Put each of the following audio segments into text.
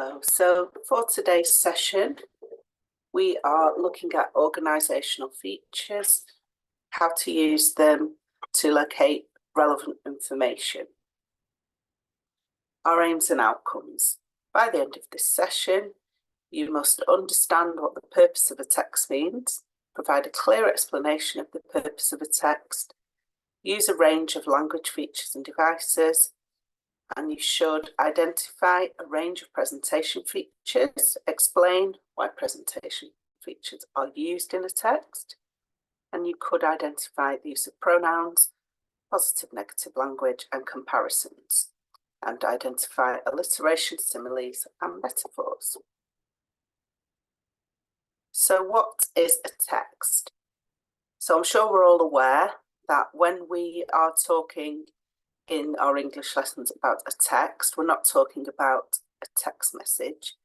Hello, so for today's session, we are looking at organisational features, how to use them to locate relevant information. Our aims and outcomes. By the end of this session, you must understand what the purpose of a text means, provide a clear explanation of the purpose of a text, use a range of language features and devices, and you should identify a range of presentation features, explain why presentation features are used in a text, and you could identify the use of pronouns, positive, negative language, and comparisons, and identify alliteration, similes, and metaphors. So what is a text? So I'm sure we're all aware that when we are talking in our English lessons about a text, we're not talking about a text message,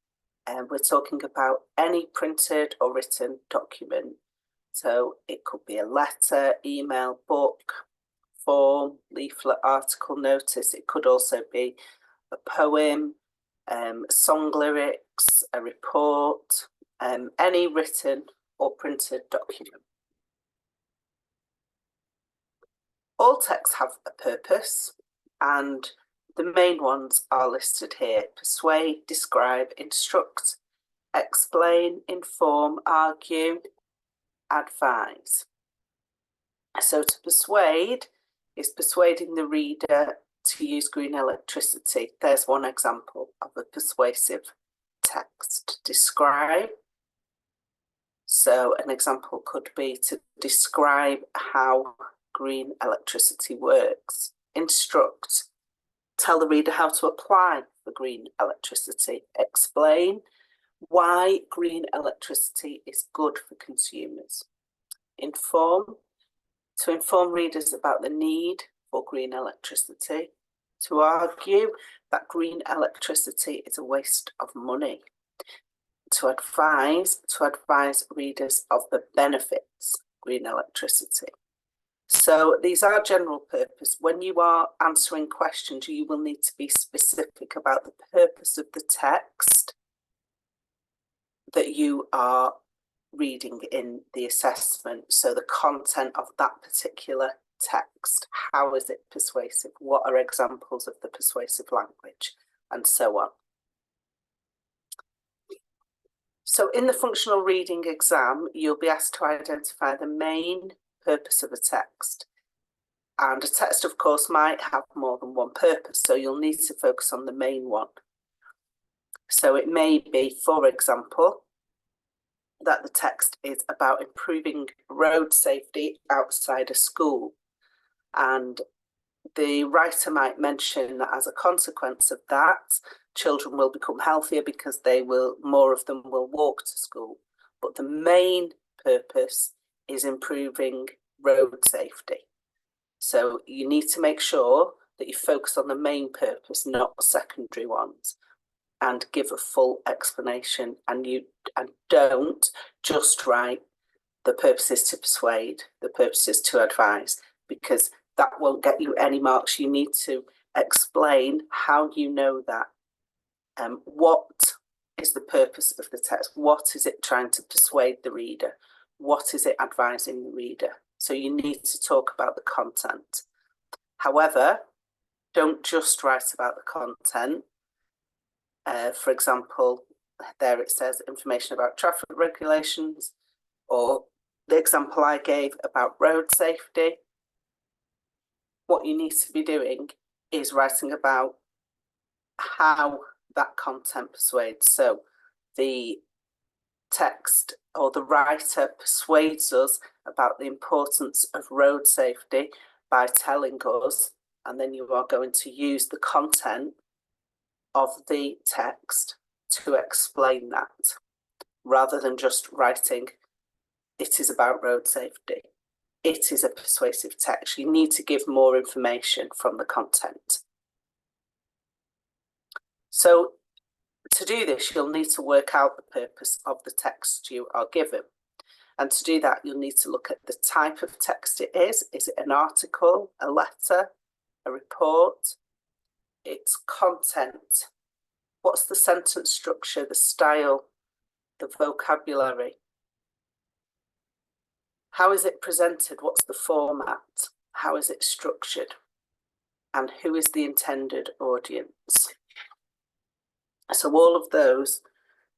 and we're talking about any printed or written document. So it could be a letter, email, book, form, leaflet, article, notice. It could also be a poem, song lyrics, a report, any written or printed document. All texts have a purpose, and the main ones are listed here: persuade, describe, instruct, explain, inform, argue, advise. So to persuade is persuading the reader to use green electricity. There's one example of a persuasive text. Describe. So an example could be to describe how green electricity works. Instruct, tell the reader how to apply the green electricity. Explain why green electricity is good for consumers. Inform, to inform readers about the need for green electricity. To argue that green electricity is a waste of money. To advise readers of the benefits of green electricity. So these are general purpose. When you are answering questions, you will need to be specific about the purpose of the text that you are reading in the assessment. So the content of that particular text, how is it persuasive? What are examples of the persuasive language? And so on. So in the functional reading exam, you'll be asked to identify the main purpose of a text. And a text, of course, might have more than one purpose, so you'll need to focus on the main one. So it may be, for example, that the text is about improving road safety outside a school. And the writer might mention that as a consequence of that, children will become healthier because more of them will walk to school. But the main purpose is improving road safety. So you need to make sure that you focus on the main purpose, not secondary ones, and give a full explanation. And don't just write the purpose is to persuade, the purpose is to advise, because that won't get you any marks. You need to explain how you know that. What is the purpose of the text? What is it trying to persuade the reader? What is it advising the reader? So you need to talk about the content. However, don't just write about the content. For example, there it says information about traffic regulations, or the example I gave about road safety. What you need to be doing is writing about how that content persuades. So the text or the writer persuades us about the importance of road safety by telling us, and then you are going to use the content of the text to explain that, rather than just writing it is about road safety. It is a persuasive text. You need to give more information from the content. So to do this, you'll need to work out the purpose of the text you are given. And to do that, you'll need to look at the type of text it is. Is it an article, a letter, a report? Its content, What's the sentence structure, the style, the vocabulary? How is it presented? What's the format? How is it structured? And who is the intended audience? So all of those,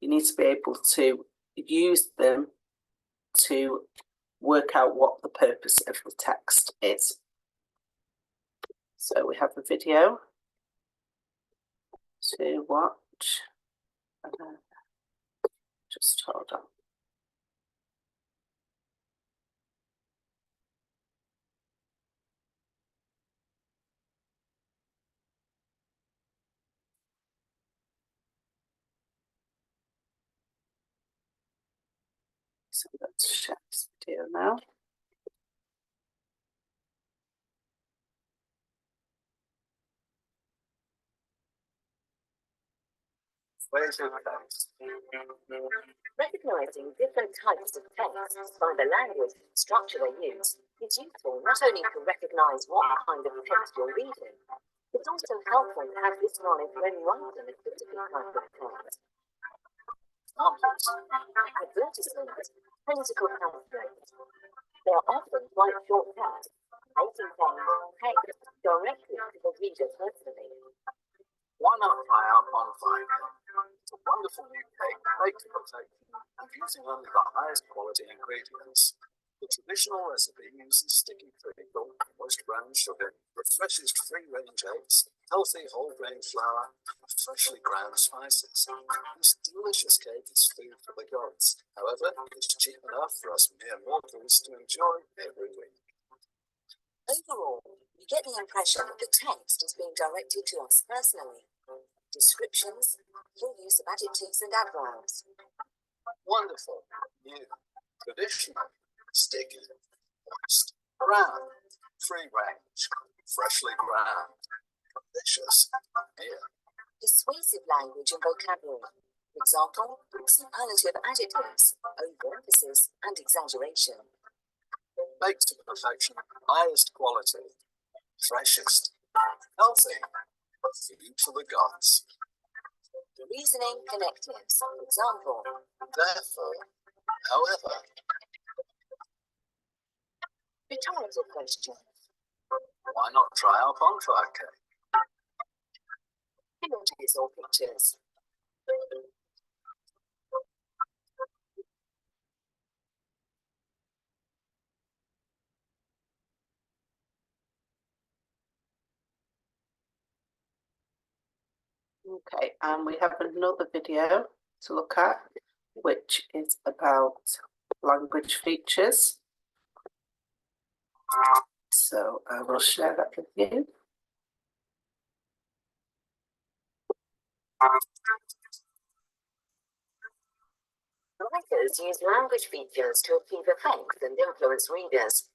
you need to be able to use them to work out what the purpose of the text is. So we have a video to watch. Just hold on. So let's share this video now. Recognizing different types of texts by the language and structure they use is useful not only to recognize what kind of text you're reading, it's also helpful to have this knowledge when writing a specific type of text. Advertisements, political pamphlets. They are often quite short texts, 18 text directly to the reader personally. Why not try out on Topic-L2.26? It's a wonderful new cake baked to perfection and using only the highest quality ingredients. The traditional recipe uses sticky treacle, moist brown sugar, refreshes free-range eggs, healthy whole grain flour, and freshly ground spices. This delicious cake is food for the gods. However, it's cheap enough for us mere mortals to enjoy every week. Overall, you get the impression that the text is being directed to us personally. Descriptions, full use of adjectives and adverbs. Wonderful, new, traditional, sticky, moist, brown, free range, freshly ground, delicious, beer. Persuasive language and vocabulary. For example, superlative adjectives, overemphasis and exaggeration. Baked to perfection, highest quality, freshest, healthy, food for the gods. The reasoning connectives, for example, Therefore, however. Rhetorical question. Why not try our bonfire cake? Images or pictures. Okay, and we have another video to look at, which is about language features. So I will share that with you. Writers use language features to achieve effects and influence readers.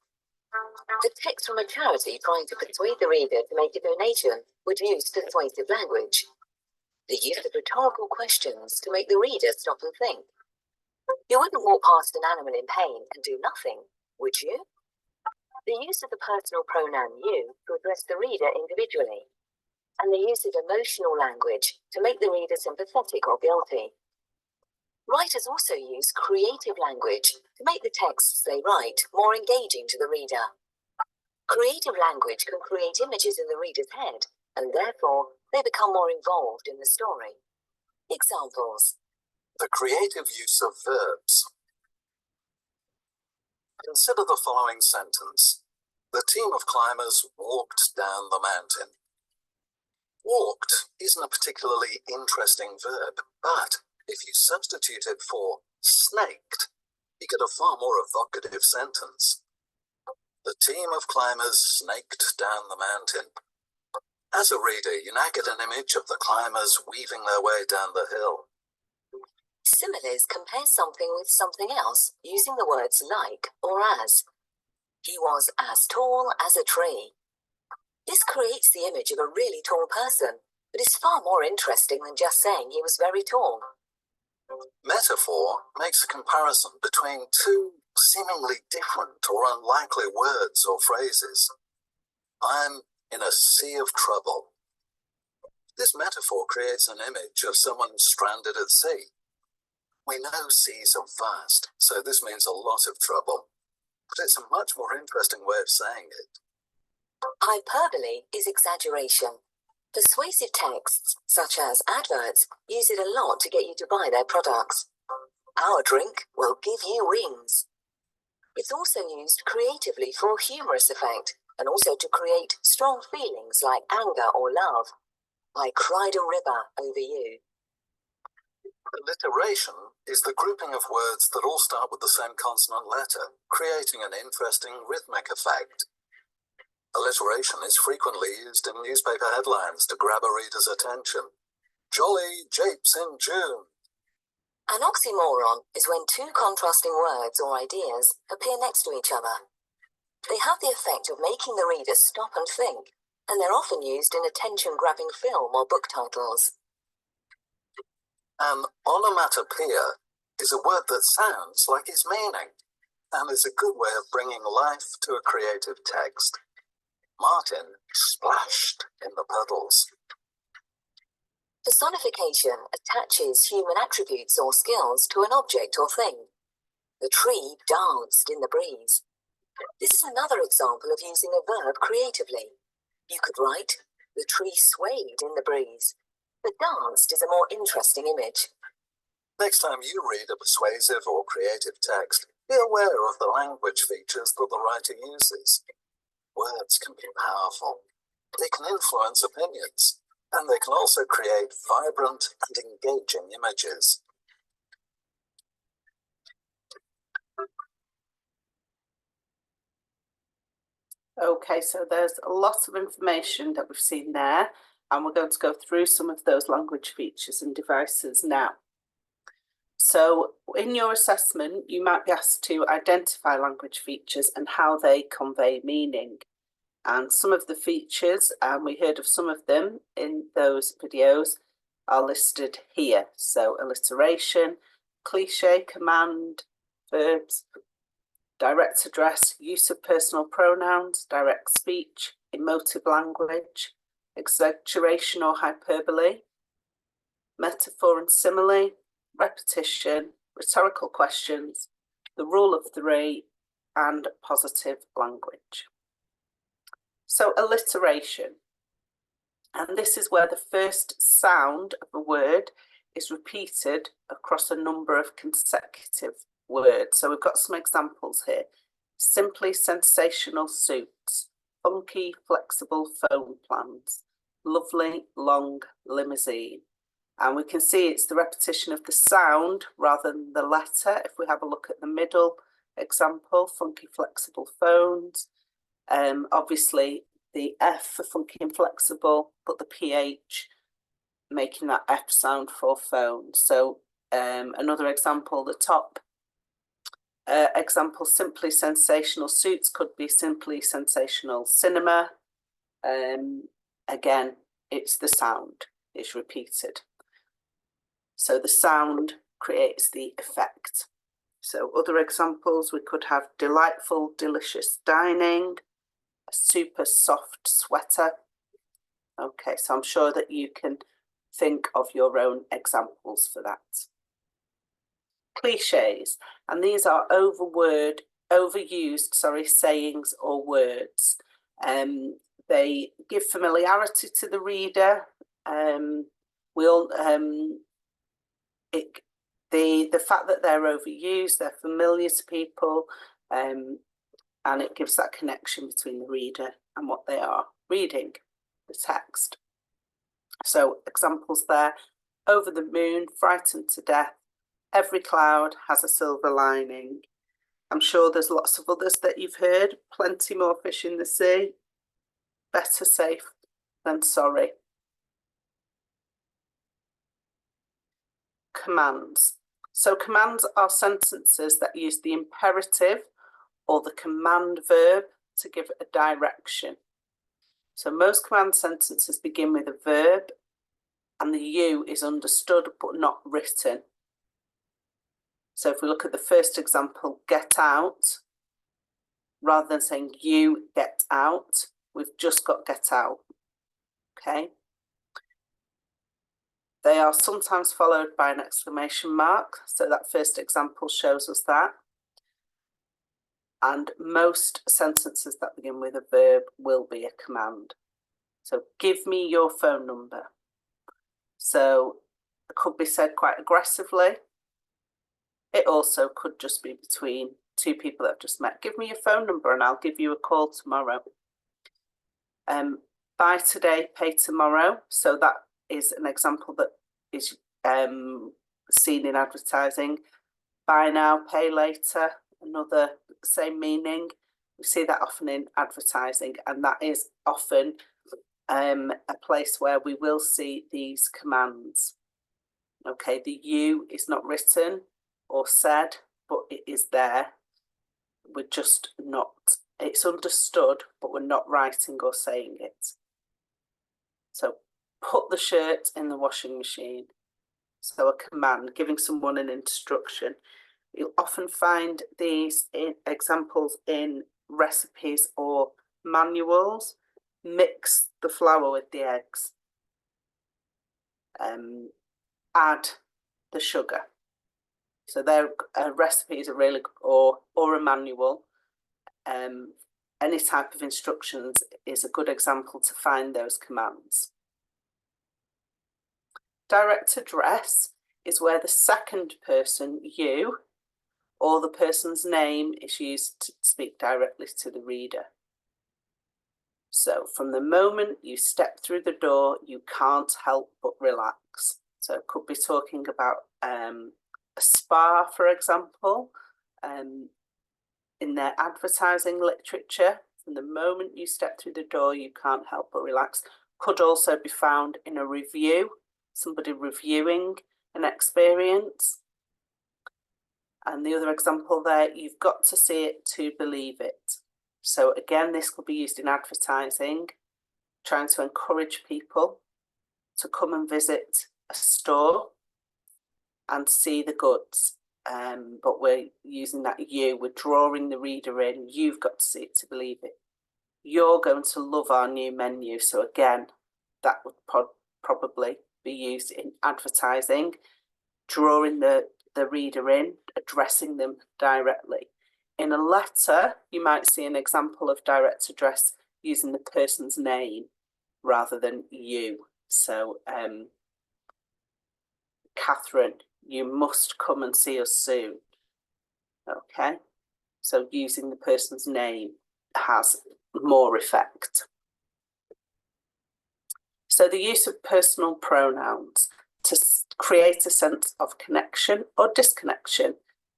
The text from a charity trying to persuade the reader to make a donation would use persuasive language. The use of rhetorical questions to make the reader stop and think. You wouldn't walk past an animal in pain and do nothing, would you? The use of the personal pronoun you to address the reader individually. And the use of emotional language to make the reader sympathetic or guilty. Writers also use creative language to make the texts they write more engaging to the reader. Creative language can create images in the reader's head, and therefore they become more involved in the story. Examples. The creative use of verbs. Consider the following sentence. The team of climbers walked down the mountain. Walked isn't a particularly interesting verb, but if you substitute it for snaked, you get a far more evocative sentence. The team of climbers snaked down the mountain. As a reader, you now get an image of the climbers weaving their way down the hill. Similes compare something with something else using the words like or as. He was as tall as a tree. This creates the image of a really tall person, but is far more interesting than just saying he was very tall. Metaphor makes a comparison between two seemingly different or unlikely words or phrases. I'm in a sea of trouble. This metaphor creates an image of someone stranded at sea. We know seas are vast, so this means a lot of trouble. But it's a much more interesting way of saying it. Hyperbole is exaggeration. Persuasive texts, such as adverts, use it a lot to get you to buy their products. Our drink will give you wings. It's also used creatively for a humorous effect, and also to create strong feelings like anger or love. I cried a river over you. Alliteration is the grouping of words that all start with the same consonant letter, creating an interesting rhythmic effect. Alliteration is frequently used in newspaper headlines to grab a reader's attention. Jolly japes in June. An oxymoron is when two contrasting words or ideas appear next to each other. They have the effect of making the reader stop and think, and they're often used in attention-grabbing film or book titles. An onomatopoeia is a word that sounds like its meaning, and is a good way of bringing life to a creative text. Martin splashed in the puddles. Personification attaches human attributes or skills to an object or thing. The tree danced in the breeze. This is another example of using a verb creatively. You could write, the tree swayed in the breeze. But danced is a more interesting image. Next time you read a persuasive or creative text, be aware of the language features that the writer uses. Words can be powerful. They can influence opinions, and they can also create vibrant and engaging images. Okay, so there's a lot of information that we've seen there, and we're going to go through some of those language features and devices now. So in your assessment, you might be asked to identify language features and how they convey meaning. And some of the features, and we heard of some of them in those videos, are listed here. So alliteration, cliche, command, verbs, direct address, use of personal pronouns, direct speech, emotive language, exaggeration or hyperbole, metaphor and simile, repetition, rhetorical questions, the rule of three, and positive language. So alliteration, and this is where the first sound of a word is repeated across a number of consecutive words. So we've got some examples here. Simply sensational suits, funky flexible phone plans, lovely long limousine. And we can see it's the repetition of the sound rather than the letter. If we have a look at the middle example, funky flexible phones, obviously the F for funky and flexible, but the PH making that F sound for phone. So another example, the top example, simply sensational suits, could be simply sensational cinema. Again, it's the sound, it's repeated. So the sound creates the effect. So other examples, we could have delightful, delicious dining, a super soft sweater. Okay, so I'm sure that you can think of your own examples for that. Cliches, and these are overused sayings or words. They give familiarity to the reader. The fact that they're overused, they're familiar to people, and it gives that connection between the reader and what they are reading, the text. So examples there: over the moon, frightened to death, every cloud has a silver lining. I'm sure there's lots of others that you've heard. Plenty more fish in the sea. Better safe than sorry. Commands. So commands are sentences that use the imperative or the command verb to give a direction. So most command sentences begin with a verb and the you is understood but not written. So if we look at the first example, get out, rather than saying you get out, we've just got get out. Okay. They are sometimes followed by an exclamation mark. So that first example shows us that. And most sentences that begin with a verb will be a command. So give me your phone number. So it could be said quite aggressively. It also could just be between two people that have just met. Give me your phone number and I'll give you a call tomorrow. Buy today, pay tomorrow. So that is an example that is seen in advertising. Buy now, pay later, another same meaning. We see that often in advertising, and that is often a place where we will see these commands. Okay, the you is not written or said, but it is there. We're just not, it's understood, but we're not writing or saying it. So put the shirt in the washing machine. So a command, giving someone an instruction. You'll often find these examples in recipes or manuals. Mix the flour with the eggs. Add the sugar. So their recipes are really, or a manual. Any type of instructions is a good example to find those commands. Direct address is where the second person, you, or the person's name is used to speak directly to the reader. So from the moment you step through the door, you can't help but relax. So it could be talking about a spa, for example, in their advertising literature. From the moment you step through the door, you can't help but relax. Could also be found in a review, somebody reviewing an experience. And the other example there, you've got to see it to believe it. So again, this could be used in advertising, trying to encourage people to come and visit a store and see the goods. But we're using that you, we're drawing the reader in. You've got to see it to believe it. You're going to love our new menu. So again, that would probably be used in advertising, drawing the reader in, addressing them directly. In a letter, you might see an example of direct address using the person's name rather than you. So, Catherine, you must come and see us soon. Okay, so using the person's name has more effect. So the use of personal pronouns to create a sense of connection or disconnection,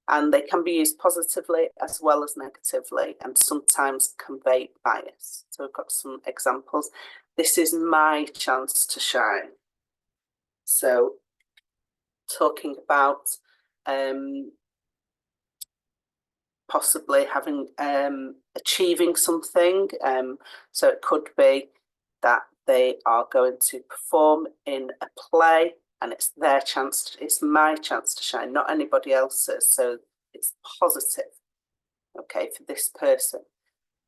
and they can be used positively as well as negatively and sometimes convey bias. So we've got some examples. This is my chance to shine. So talking about possibly having achieving something. So it could be that they are going to perform in a play and it's their chance, it's my chance to shine, not anybody else's. So it's positive, okay, for this person.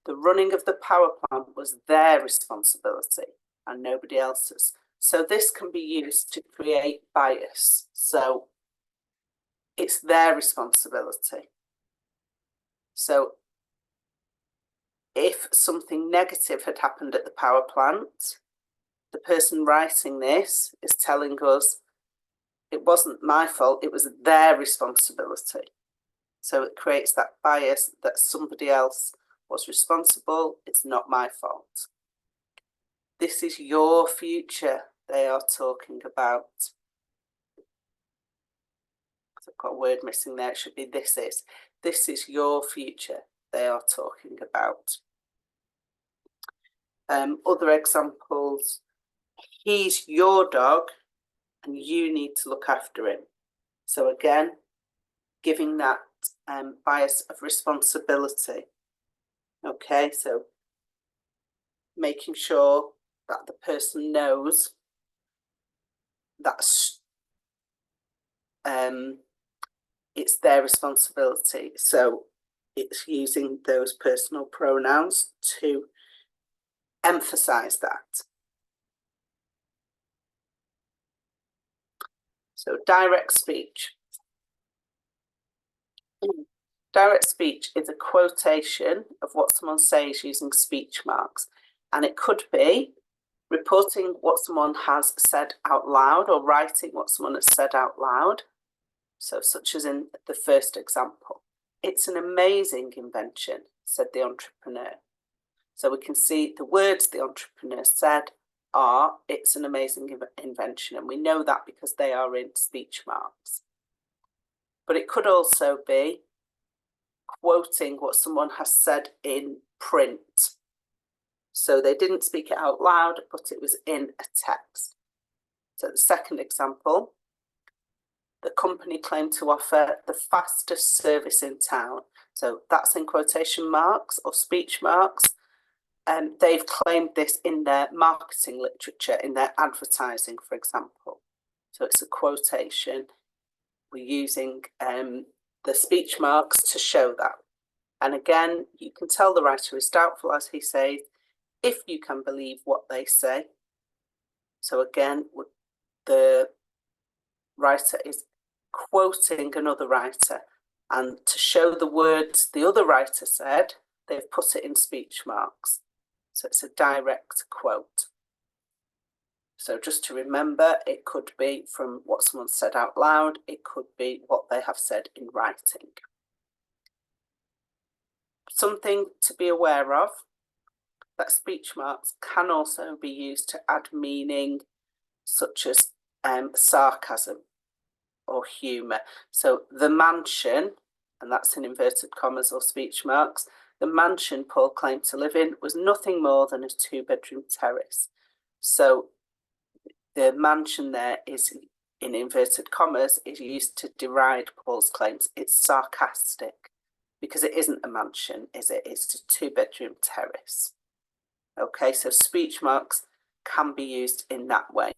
The running of the power plant was their responsibility and nobody else's. So this can be used to create bias. So it's their responsibility. So if something negative had happened at the power plant, the person writing this is telling us it wasn't my fault, it was their responsibility. So it creates that bias that somebody else was responsible, it's not my fault. This is your future they are talking about. I've got a word missing there, it should be this is. This is your future they are talking about. Other examples, he's your dog and you need to look after him. So again, giving that bias of responsibility. Okay, so making sure that the person knows that's it's their responsibility. So it's using those personal pronouns to emphasize that. So direct speech. Direct speech is a quotation of what someone says using speech marks. And it could be reporting what someone has said out loud or writing what someone has said out loud. So such as in the first example. It's an amazing invention, said the entrepreneur. So we can see the words the entrepreneur said are, it's an amazing invention. And we know that because they are in speech marks. But it could also be quoting what someone has said in print. So they didn't speak it out loud, but it was in a text. So the second example, the company claimed to offer the fastest service in town. So that's in quotation marks or speech marks. And they've claimed this in their marketing literature, in their advertising, for example. So it's a quotation. We're using the speech marks to show that. And again, you can tell the writer is doubtful, as he says, if you can believe what they say. So again, the writer is quoting another writer, and to show the words the other writer said, they've put it in speech marks. So it's a direct quote. So just to remember, it could be from what someone said out loud, it could be what they have said in writing. Something to be aware of, that speech marks can also be used to add meaning, such as sarcasm or humour. So the mansion, and that's in inverted commas or speech marks, the mansion Paul claimed to live in was nothing more than a 2-bedroom terrace. So the mansion there is, in inverted commas, is used to deride Paul's claims. It's sarcastic because it isn't a mansion, is it? It's a 2-bedroom terrace. Okay, so speech marks can be used in that way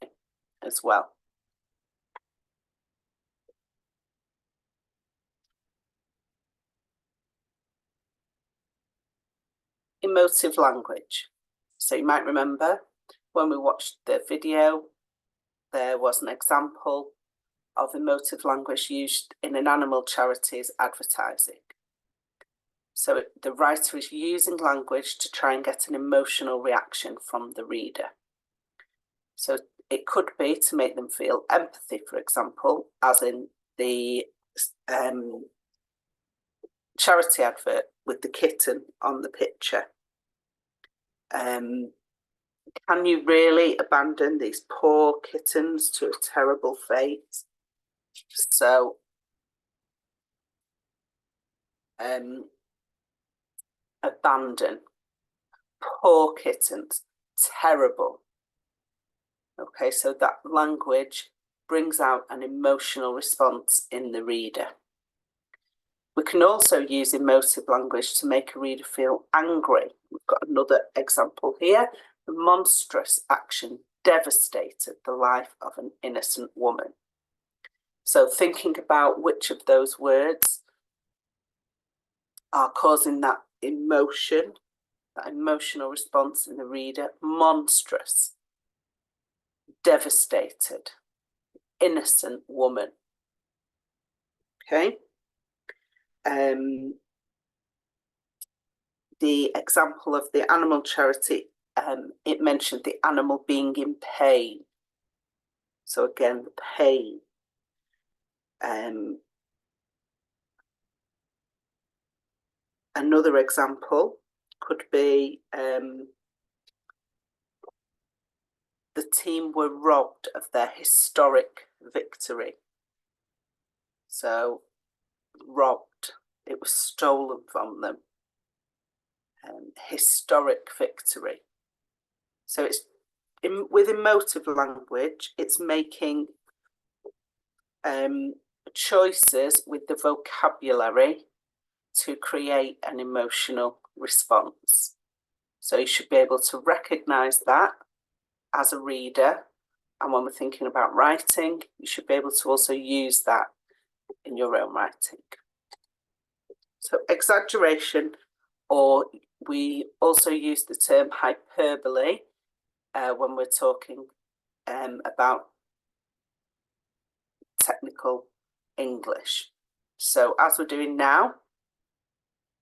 as well. Emotive language. So you might remember when we watched the video, there was an example of emotive language used in an animal charity's advertising. So the writer is using language to try and get an emotional reaction from the reader. So it could be to make them feel empathy, for example, as in the charity advert with the kitten on the picture. Can you really abandon these poor kittens to a terrible fate? So abandon, poor kittens, terrible. Okay, so that language brings out an emotional response in the reader. We can also use emotive language to make a reader feel angry. We've got another example here. The monstrous action devastated the life of an innocent woman. So thinking about which of those words are causing that emotion, that emotional response in the reader. Monstrous, devastated, innocent woman. Okay. The example of the animal charity, it mentioned the animal being in pain. So again, the pain. Another example could be the team were robbed of their historic victory. So robbed, it was stolen from them. Historic victory. So it's with emotive language, it's making choices with the vocabulary to create an emotional response. So you should be able to recognise that as a reader, and when we're thinking about writing, you should be able to also use that in your own writing. So exaggeration, or we also use the term hyperbole when we're talking about technical English. So as we're doing now,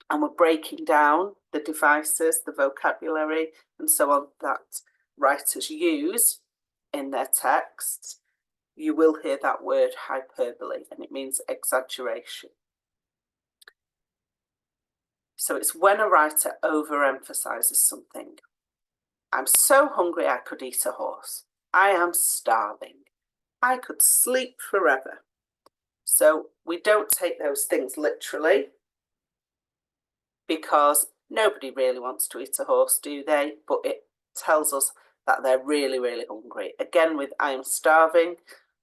and we're breaking down the devices, the vocabulary, and so on that writers use in their texts, you will hear that word hyperbole, and it means exaggeration. So it's when a writer overemphasizes something. I'm so hungry I could eat a horse. I am starving. I could sleep forever. So we don't take those things literally, because nobody really wants to eat a horse, do they? But it tells us that they're really, really hungry. Again, with I am starving,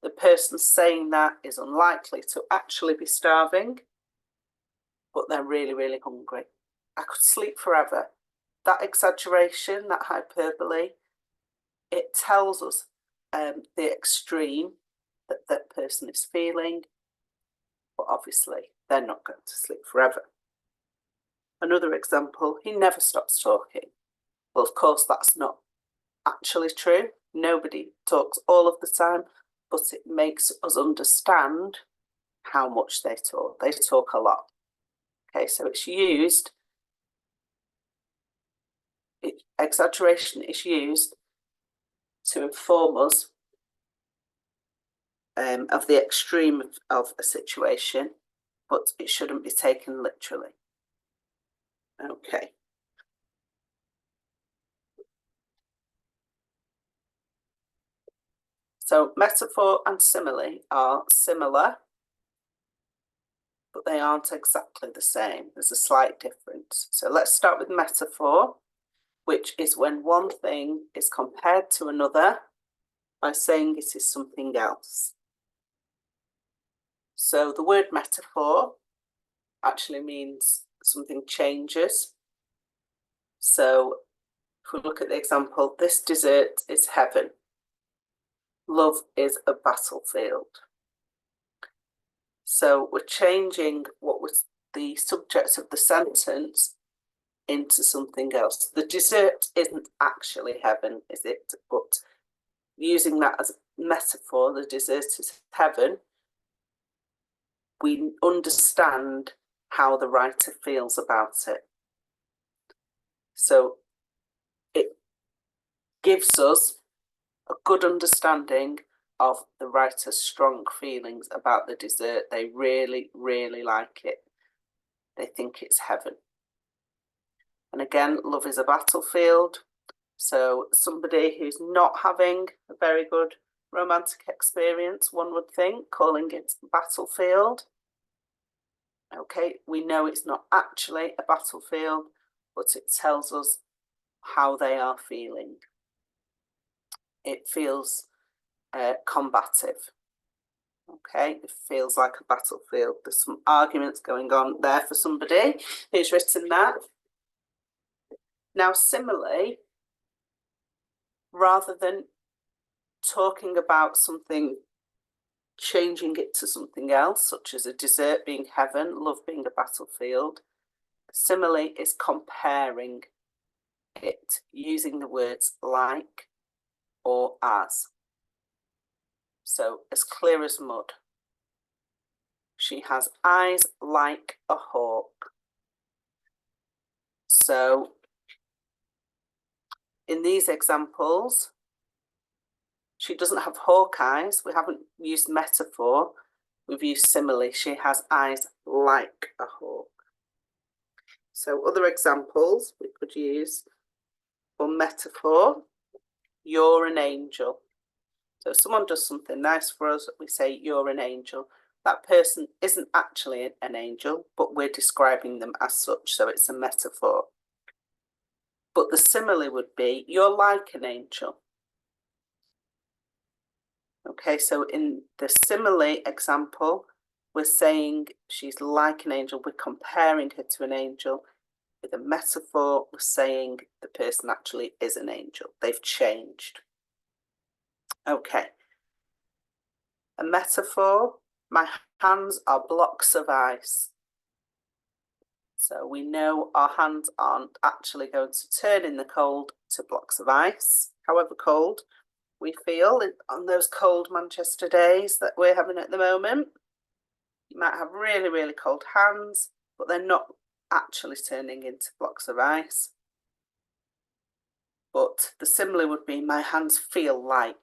the person saying that is unlikely to actually be starving, but they're really, really hungry. I could sleep forever. That exaggeration, that hyperbole, it tells us the extreme that that person is feeling, but obviously they're not going to sleep forever. Another example, he never stops talking. Well, of course, that's not actually true. Nobody talks all of the time, but it makes us understand how much they talk. They talk a lot. Okay, so it's used, exaggeration is used to inform us of the extreme of a situation, but it shouldn't be taken literally. Okay. So metaphor and simile are similar, but they aren't exactly the same. There's a slight difference. So let's start with metaphor, which is when one thing is compared to another by saying it is something else. So the word metaphor actually means something changes. So if we look at the example, this dessert is heaven. Love is a battlefield. So we're changing what was the subject of the sentence into something else. The dessert isn't actually heaven, is it? But using that as a metaphor, the dessert is heaven, we understand how the writer feels about it. So it gives us a good understanding of the writer's strong feelings about the dessert. They really, really like it. They think it's heaven. And again, love is a battlefield. So somebody who's not having a very good romantic experience, one would think, calling it battlefield. Okay, we know it's not actually a battlefield, but it tells us how they are feeling. It feels combative. Okay, it feels like a battlefield. There's some arguments going on there for somebody who's written that. Now, similarly, rather than talking about something, changing it to something else, such as a dessert being heaven, love being a battlefield, simile is comparing it using the words like or as. So as clear as mud. She has eyes like a hawk. So in these examples, she doesn't have hawk eyes. We haven't used metaphor. We've used simile. She has eyes like a hawk. So other examples we could use for metaphor, you're an angel. So if someone does something nice for us, we say you're an angel. That person isn't actually an angel, but we're describing them as such, so it's a metaphor. But the simile would be, you're like an angel. Okay, so in the simile example, we're saying she's like an angel. We're comparing her to an angel. With a metaphor, we're saying the person actually is an angel. They've changed. Okay. A metaphor, my hands are blocks of ice. So we know our hands aren't actually going to turn in the cold to blocks of ice, however cold. we feel, on those cold Manchester days that we're having at the moment. You might have really, really cold hands, but they're not actually turning into blocks of ice. But the simile would be, my hands feel like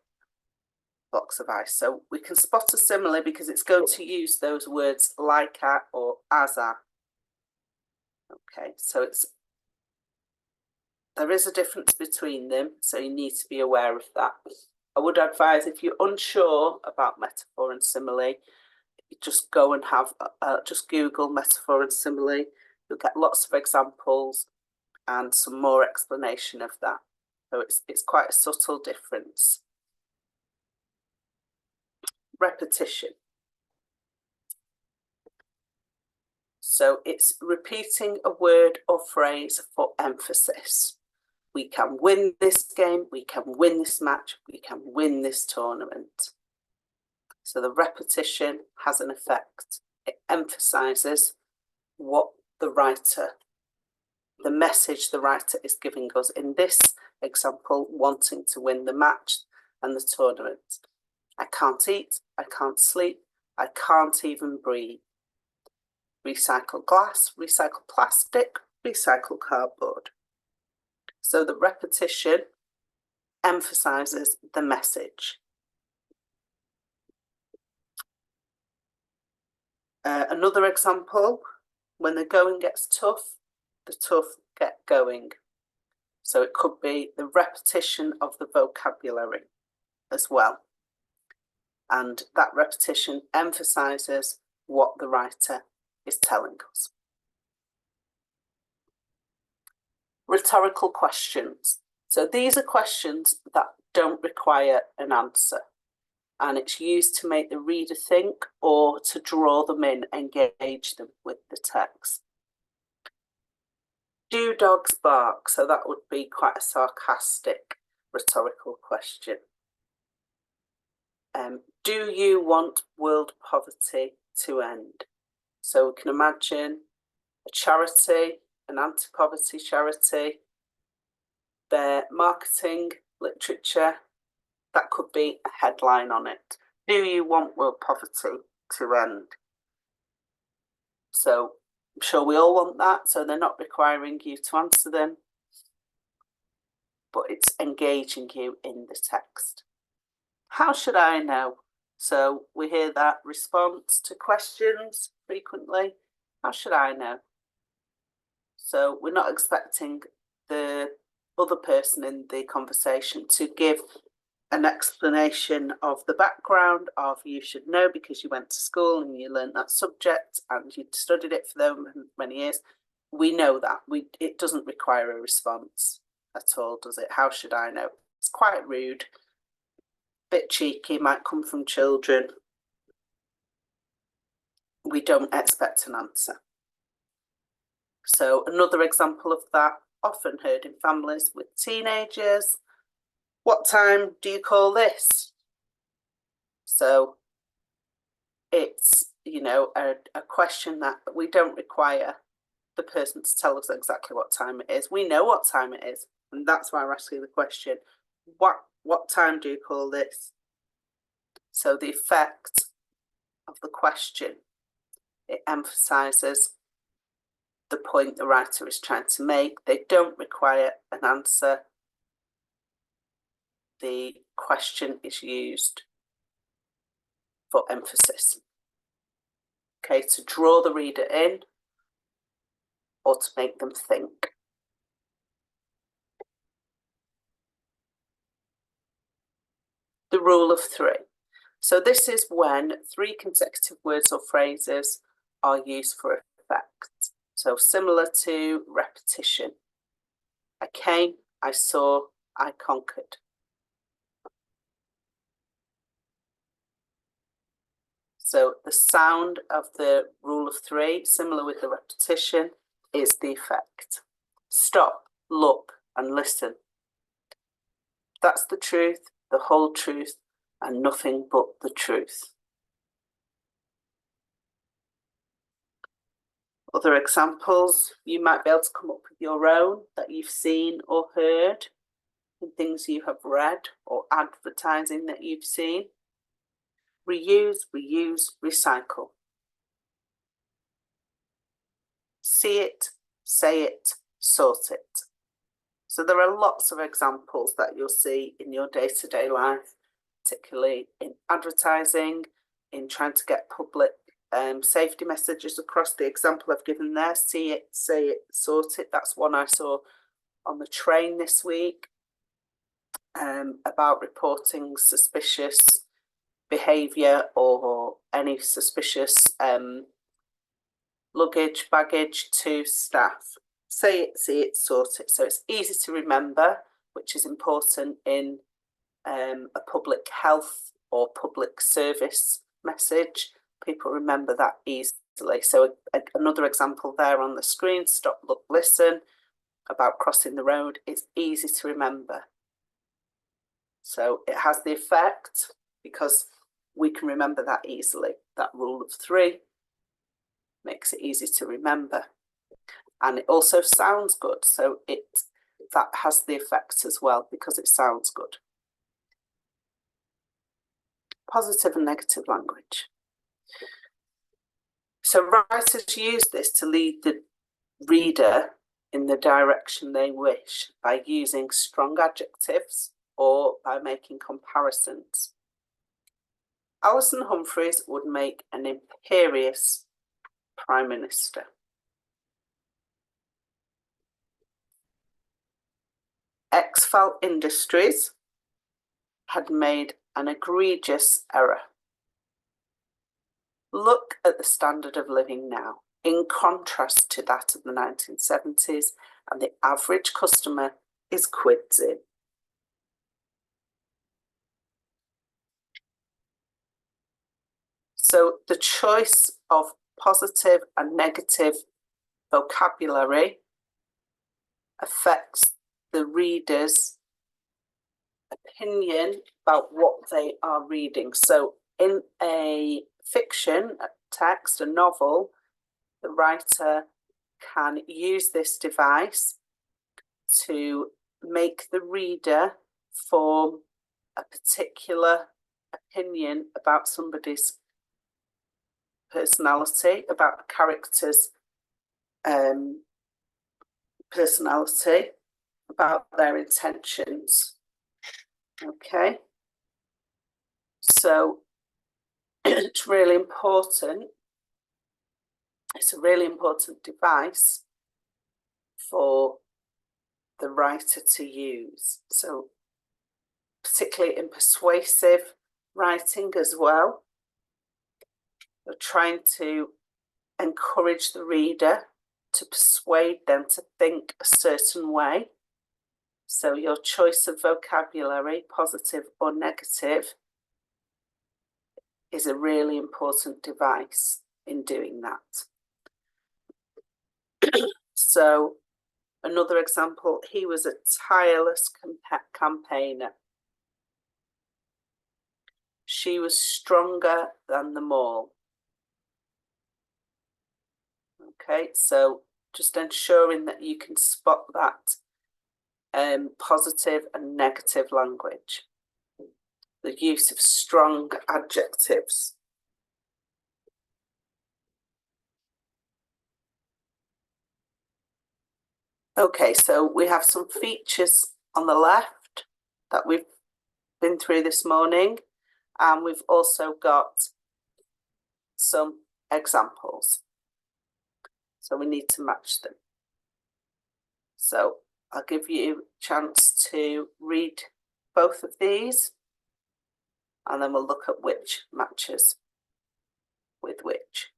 blocks of ice. So we can spot a simile because it's going to use those words like at or as at. Okay, so there is a difference between them, so you need to be aware of that. I would advise, if you're unsure about metaphor and simile, just go and have just Google metaphor and simile. You'll get lots of examples and some more explanation of that. So it's quite a subtle difference. Repetition. So it's repeating a word or phrase for emphasis. We can win this game, we can win this match, we can win this tournament. So the repetition has an effect. It emphasises what the message the writer is giving us. In this example, wanting to win the match and the tournament. I can't eat, I can't sleep, I can't even breathe. Recycle glass, recycle plastic, recycle cardboard. So the repetition emphasises the message. Another example, when the going gets tough, the tough get going. So it could be the repetition of the vocabulary as well. And that repetition emphasises what the writer is telling us. Rhetorical questions. So these are questions that don't require an answer, and it's used to make the reader think or to draw them in, engage them with the text. Do dogs bark? So that would be quite a sarcastic rhetorical question. Do you want world poverty to end? So we can imagine a charity, an anti-poverty charity, their marketing literature, that could be a headline on it. Do you want world poverty to end? So I'm sure we all want that, so they're not requiring you to answer them, but it's engaging you in the text. How should I know? So we hear that response to questions frequently. How should I know? So we're not expecting the other person in the conversation to give an explanation of the background of you should know because you went to school and you learned that subject and you studied it for them many years. We know that. It doesn't require a response at all, does it? How should I know? It's quite rude, bit cheeky, might come from children. We don't expect an answer. So another example of that, often heard in families with teenagers. What time do you call this? So it's, you know, a question that we don't require the person to tell us exactly what time it is. We know what time it is, and that's why we're asking the question. What time do you call this? So the effect of the question, it emphasises the point the writer is trying to make. They don't require an answer. The question is used for emphasis. Okay, to draw the reader in or to make them think. The rule of three. So this is when three consecutive words or phrases are used for effect. So similar to repetition. I came, I saw, I conquered. So the sound of the rule of three, similar with the repetition, is the effect. Stop, look, and listen. That's the truth, the whole truth, and nothing but the truth. Other examples, you might be able to come up with your own that you've seen or heard. in things you have read or advertising that you've seen. Reuse, reuse, recycle. See it, say it, sort it. So there are lots of examples that you'll see in your day-to-day life, particularly in advertising, in trying to get public safety messages across. The example I've given there, see it, say it, sort it. That's one I saw on the train this week about reporting suspicious behaviour or any suspicious luggage, baggage to staff. Say it, see it, sort it. So it's easy to remember, which is important in a public health or public service message. People remember that easily. So another example there on the screen, stop, look, listen, about crossing the road. It's easy to remember. So it has the effect because we can remember that easily. That rule of 3 makes it easy to remember. And it also sounds good. So that has the effect as well because it sounds good. Positive and negative language. So writers use this to lead the reader in the direction they wish by using strong adjectives or by making comparisons. Alison Humphreys would make an imperious Prime Minister. Exfal Industries had made an egregious error. Look at the standard of living now, in contrast to that of the 1970s, and the average customer is quids in. So the choice of positive and negative vocabulary affects the reader's opinion about what they are reading. So in a fiction, a text, a novel, the writer can use this device to make the reader form a particular opinion about somebody's personality, about a character's personality, about their intentions. Okay, so it's really important. It's a really important device for the writer to use. So particularly in persuasive writing as well. You're trying to encourage the reader to persuade them to think a certain way. So your choice of vocabulary, positive or negative, is a really important device in doing that. So another example, he was a tireless campaigner. She was stronger than them all. Okay, so just ensuring that you can spot that positive and negative language. The use of strong adjectives. Okay, so we have some features on the left that we've been through this morning, and we've also got some examples. So we need to match them. So I'll give you a chance to read both of these, and then we'll look at which matches with which.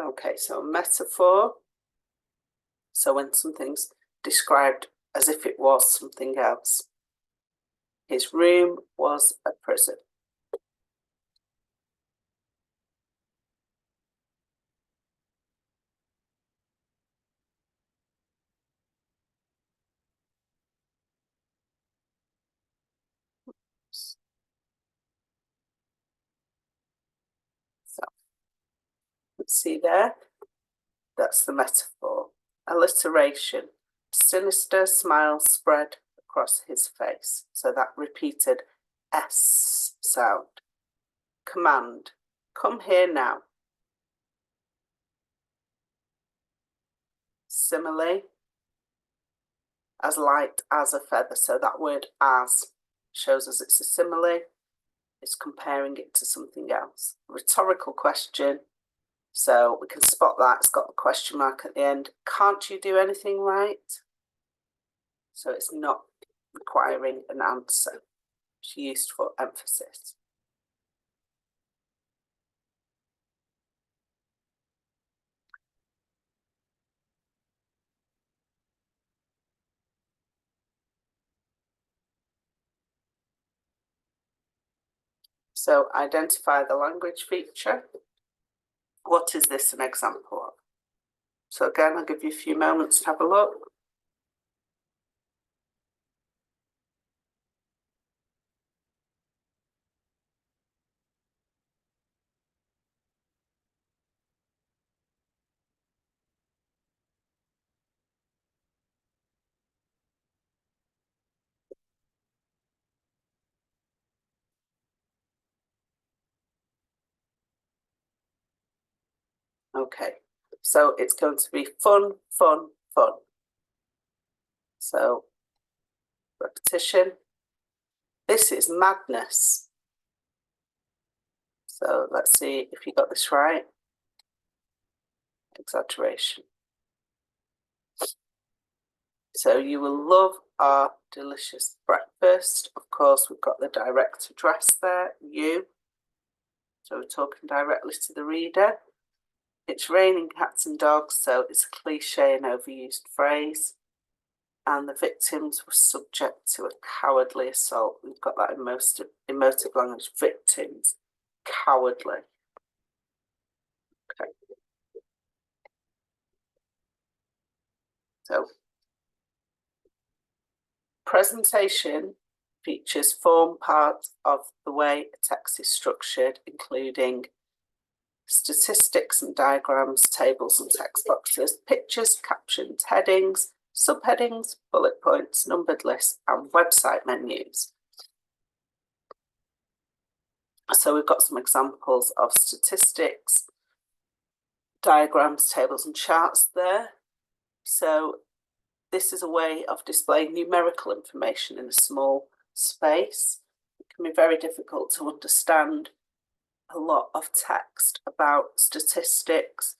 Okay, so metaphor. So when something's described as if it was something else. His room was a prison. So let's see there. That's the metaphor. Alliteration. Sinister smile spread across his face. So that repeated S sound. Command. Come here now. Simile. As light as a feather. So that word as shows us it's a simile. It's comparing it to something else. Rhetorical question. So we can spot that. It's got a question mark at the end. Can't you do anything right? So it's not requiring an answer. It's used for emphasis. So identify the language feature. What is this an example of? So again, I'll give you a few moments to have a look. Okay, so it's going to be fun, fun, fun. So repetition. This is madness. So let's see if you got this right. Exaggeration. So you will love our delicious breakfast. Of course, we've got the direct address there, you. So we're talking directly to the reader. It's raining cats and dogs, so it's a cliche and overused phrase. And the victims were subject to a cowardly assault. We've got that in most emotive language. Victims, cowardly. Okay. So presentation features form part of the way a text is structured, including statistics and diagrams, tables and text boxes, pictures, captions, headings, subheadings, bullet points, numbered lists, and website menus. So we've got some examples of statistics, diagrams, tables, and charts there. So this is a way of displaying numerical information in a small space. It can be very difficult to understand a lot of text about statistics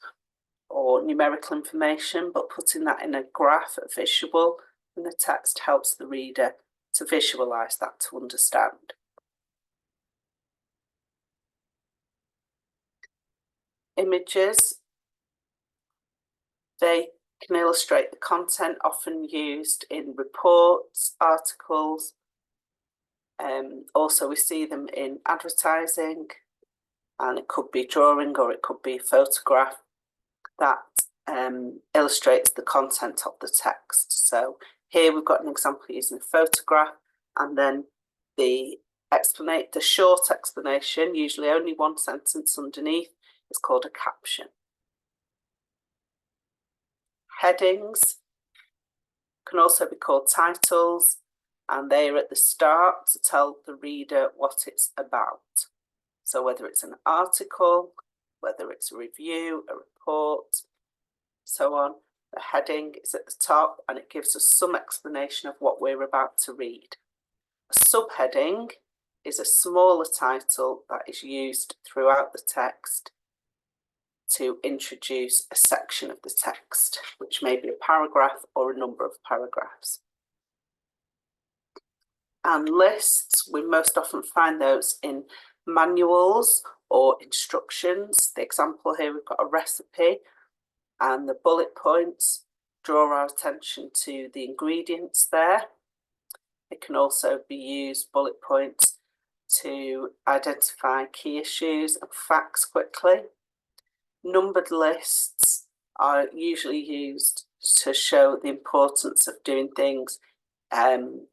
or numerical information, but putting that in a graph, a visual, in the text helps the reader to visualize that, to understand. Images, they can illustrate the content often used in reports, articles. Also, we see them in advertising, and it could be drawing or it could be a photograph that illustrates the content of the text. So here we've got an example using a photograph, and then the short explanation, usually only one sentence underneath, is called a caption. Headings can also be called titles, and they are at the start to tell the reader what it's about. So whether it's an article, whether it's a review, a report, so on, the heading is at the top and it gives us some explanation of what we're about to read. A subheading is a smaller title that is used throughout the text to introduce a section of the text, which may be a paragraph or a number of paragraphs. And lists, we most often find those in manuals or instructions. The example here, we've got a recipe, and the bullet points draw our attention to the ingredients there. It can also be used, bullet points, to identify key issues and facts quickly. Numbered lists are usually used to show the importance of doing things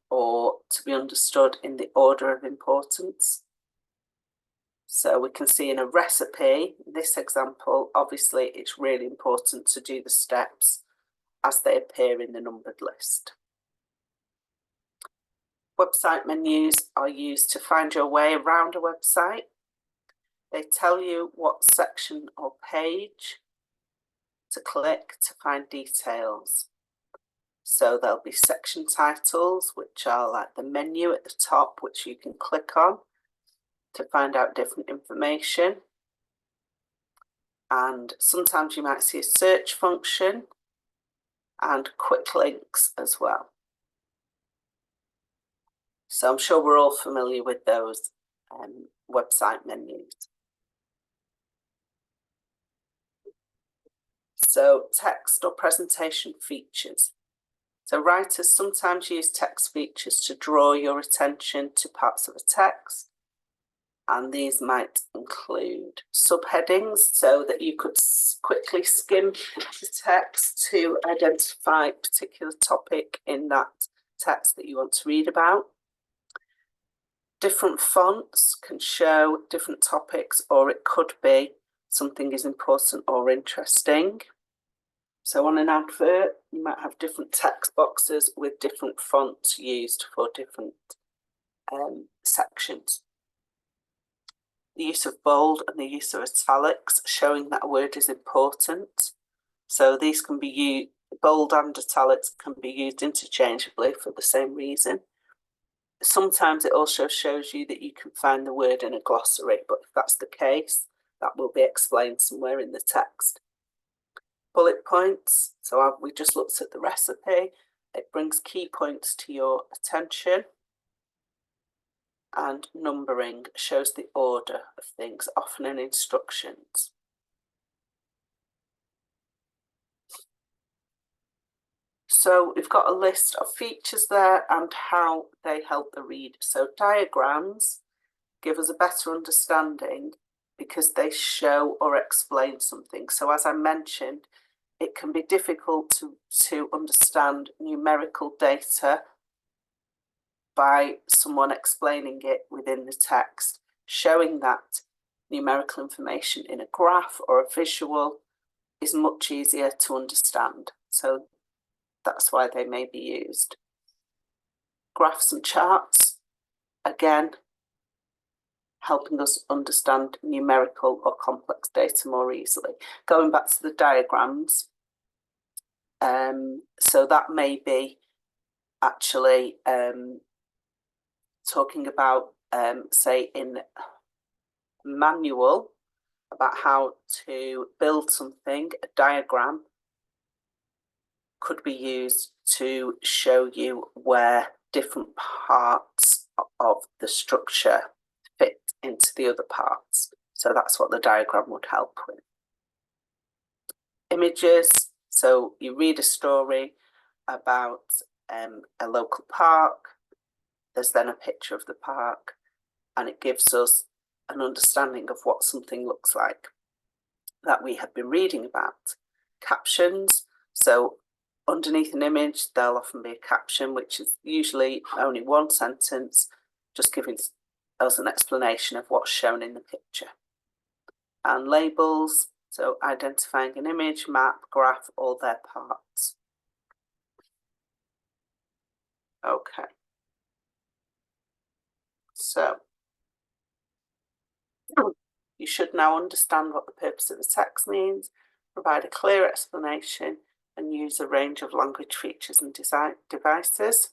or to be understood in the order of importance. So we can see in a recipe, this example, obviously it's really important to do the steps as they appear in the numbered list. Website menus are used to find your way around a website. They tell you what section or page to click to find details. So there'll be section titles, which are like the menu at the top, which you can click on to find out different information. And sometimes you might see a search function and quick links as well. So I'm sure we're all familiar with those website menus. So text or presentation features. So writers sometimes use text features to draw your attention to parts of a text. And these might include subheadings so that you could quickly skim the text to identify a particular topic in that text that you want to read about. Different fonts can show different topics, or it could be something is important or interesting. So on an advert, you might have different text boxes with different fonts used for different sections. The use of bold and the use of italics, showing that a word is important. So these can be used, bold and italics can be used interchangeably for the same reason. Sometimes it also shows you that you can find the word in a glossary, but if that's the case, that will be explained somewhere in the text. Bullet points, so we just looked at the recipe. It brings key points to your attention. And numbering shows the order of things, often in instructions. So we've got a list of features there and how they help the reader. So diagrams give us a better understanding because they show or explain something. So as I mentioned, it can be difficult to understand numerical data by someone explaining it within the text. Showing that numerical information in a graph or a visual is much easier to understand. So that's why they may be used. Graphs and charts, again, helping us understand numerical or complex data more easily. Going back to the diagrams, so that may be actually talking about, say, in manual about how to build something. A diagram could be used to show you where different parts of the structure fit into the other parts. So that's what the diagram would help with. Images, so you read a story about a local park. There's then a picture of the park, and it gives us an understanding of what something looks like that we have been reading about. Captions, so underneath an image, there'll often be a caption, which is usually only one sentence, just giving us an explanation of what's shown in the picture. And labels, so identifying an image, map, graph, or their parts. Okay. So you should now understand what the purpose of the text means, provide a clear explanation, and use a range of language features and devices.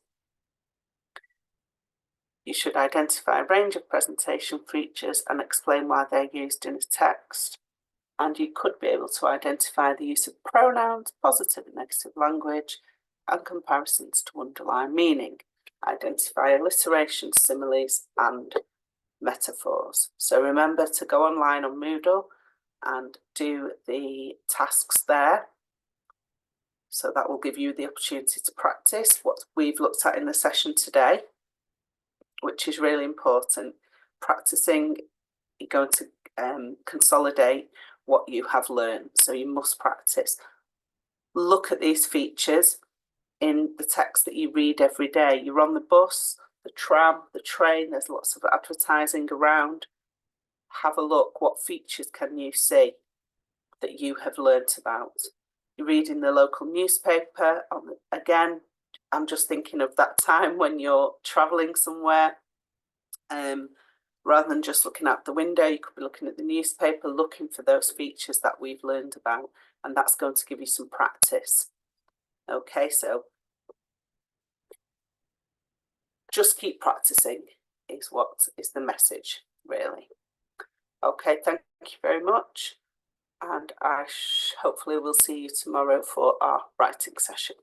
You should identify a range of presentation features and explain why they're used in a text. And you could be able to identify the use of pronouns, positive and negative language, and comparisons to underline meaning. Identify alliterations, similes, and metaphors. So remember to go online on Moodle and do the tasks there. So that will give you the opportunity to practice what we've looked at in the session today, which is really important. Practicing, you're going to consolidate what you have learned. So you must practice. Look at these features in the text that you read every day. You're on the bus, the tram, the train, there's lots of advertising around. Have a look. What features can you see that you have learnt about? You're reading the local newspaper. Again, I'm just thinking of that time when you're travelling somewhere. Rather than just looking out the window, you could be looking at the newspaper, looking for those features that we've learned about, and that's going to give you some practice. Okay, so just keep practicing is what is the message, really. Okay, thank you very much, and I hopefully will see you tomorrow for our writing session.